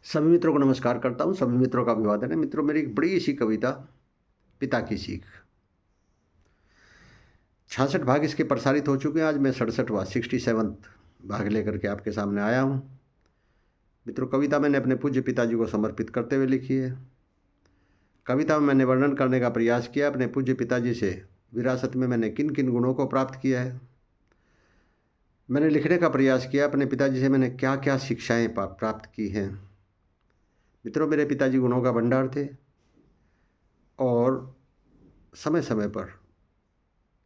सभी मित्रों को नमस्कार करता हूँ। सभी मित्रों का अभिवादन है। मित्रों, मेरी एक बड़ी सी कविता पिता की सीख 66 भाग इसके प्रसारित हो चुके हैं। आज मैं 67वां 67th भाग लेकर के आपके सामने आया हूँ। मित्रों, कविता मैंने अपने पूज्य पिताजी को समर्पित करते हुए लिखी है। कविता में मैंने वर्णन करने का प्रयास किया अपने पूज्य पिताजी से विरासत में मैंने किन किन गुणों को प्राप्त किया है। मैंने लिखने का प्रयास किया अपने पिताजी से मैंने क्या क्या शिक्षाएँ प्राप्त की हैं। मित्रों, मेरे पिताजी गुणों का भंडार थे और समय समय पर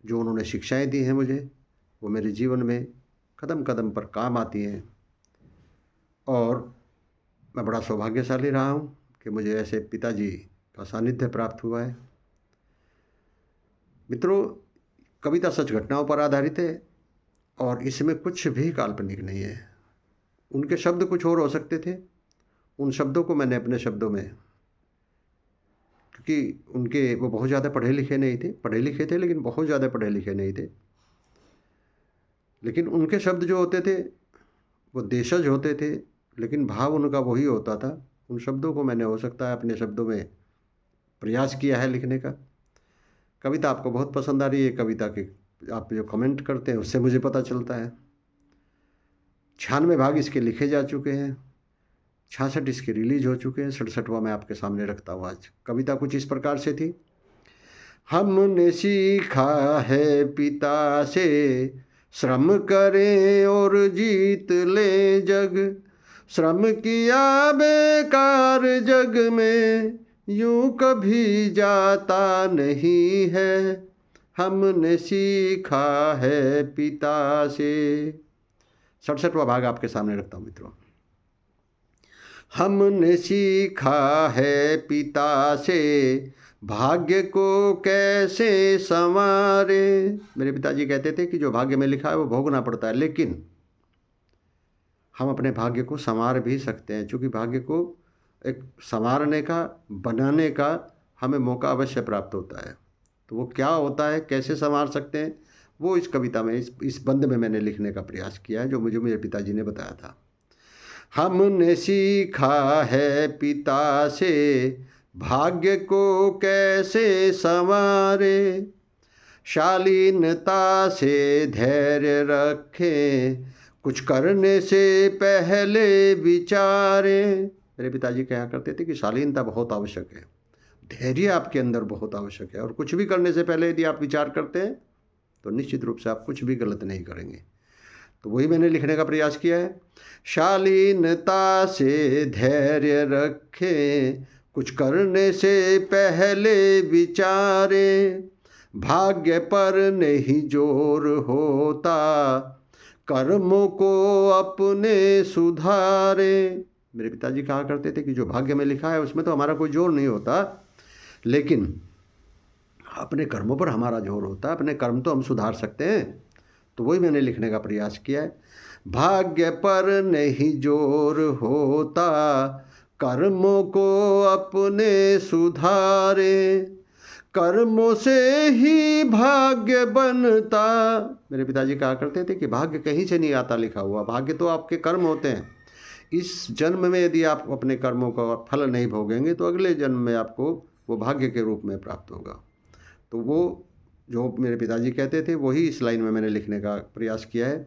जो उन्होंने शिक्षाएं दी हैं मुझे, वो मेरे जीवन में कदम कदम पर काम आती हैं और मैं बड़ा सौभाग्यशाली रहा हूँ कि मुझे ऐसे पिताजी का सानिध्य प्राप्त हुआ है। मित्रों, कविता सच घटनाओं पर आधारित है और इसमें कुछ भी काल्पनिक नहीं है। उनके शब्द कुछ और हो सकते थे, उन शब्दों को मैंने अपने शब्दों में, क्योंकि वो बहुत ज़्यादा पढ़े लिखे नहीं थे, पढ़े लिखे थे लेकिन बहुत ज़्यादा पढ़े लिखे नहीं थे, लेकिन उनके शब्द जो होते थे वो देशज होते थे, लेकिन भाव उनका वही होता था। उन शब्दों को मैंने हो सकता है अपने शब्दों में प्रयास किया है लिखने का। कविता आपको बहुत पसंद आ रही है। कविता के आप जो कमेंट करते हैं उससे मुझे पता चलता है। 96 भाग इसके लिखे जा चुके हैं, 66 इसके रिलीज हो चुके हैं, 67वां मैं आपके सामने रखता हूँ आज। कविता कुछ इस प्रकार से थी। हमने सीखा है पिता से श्रम करें और जीत ले जग, श्रम किया बेकार जग में यूं कभी जाता नहीं है। हमने सीखा है पिता से। 67वां भाग आपके सामने रखता हूँ मित्रों। हमने सीखा है पिता से भाग्य को कैसे संवारे। मेरे पिताजी कहते थे कि जो भाग्य में लिखा है वो भोगना पड़ता है, लेकिन हम अपने भाग्य को संवार भी सकते हैं, क्योंकि भाग्य को एक संवारने का, बनाने का हमें मौका अवश्य प्राप्त होता है। तो वो क्या होता है, कैसे संवार सकते हैं, वो इस कविता में, इस बंद में मैंने लिखने का प्रयास किया है, जो मुझे मेरे पिताजी ने बताया था। हमने सीखा है पिता से भाग्य को कैसे संवारे, शालीनता से धैर्य रखें, कुछ करने से पहले विचारे। मेरे पिताजी कहा करते थे कि शालीनता बहुत आवश्यक है, धैर्य आपके अंदर बहुत आवश्यक है, और कुछ भी करने से पहले यदि आप विचार करते हैं तो निश्चित रूप से आप कुछ भी गलत नहीं करेंगे। तो वही मैंने लिखने का प्रयास किया है। शालीनता से धैर्य रखें, कुछ करने से पहले विचारे, भाग्य पर नहीं जोर होता, कर्मों को अपने सुधारे। मेरे पिताजी कहा करते थे कि जो भाग्य में लिखा है उसमें तो हमारा कोई जोर नहीं होता, लेकिन अपने कर्मों पर हमारा जोर होता है। अपने कर्म तो हम सुधार सकते हैं। तो वही मैंने लिखने का प्रयास किया है। भाग्य पर नहीं जोर होता, कर्मों को अपने सुधारे, कर्मों से ही भाग्य बनता। मेरे पिताजी कहा करते थे कि भाग्य कहीं से नहीं आता लिखा हुआ, भाग्य तो आपके कर्म होते हैं। इस जन्म में यदि आप अपने कर्मों का फल नहीं भोगेंगे तो अगले जन्म में आपको वो भाग्य के रूप में प्राप्त होगा। तो वो जो मेरे पिताजी कहते थे वही इस लाइन में मैंने लिखने का प्रयास किया है।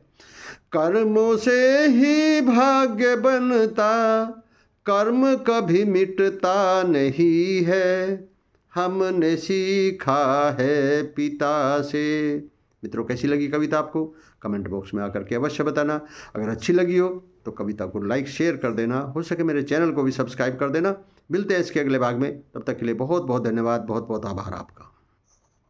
कर्मों से ही भाग्य बनता, कर्म कभी मिटता नहीं है, हमने सीखा है पिता से। मित्रों, कैसी लगी कविता आपको? कमेंट बॉक्स में आकर के अवश्य बताना। अगर अच्छी लगी हो तो कविता को लाइक शेयर कर देना, हो सके मेरे चैनल को भी सब्सक्राइब कर देना। मिलते हैं इसके अगले भाग में, तब तक के लिए बहुत बहुत धन्यवाद, बहुत बहुत आभार आपका।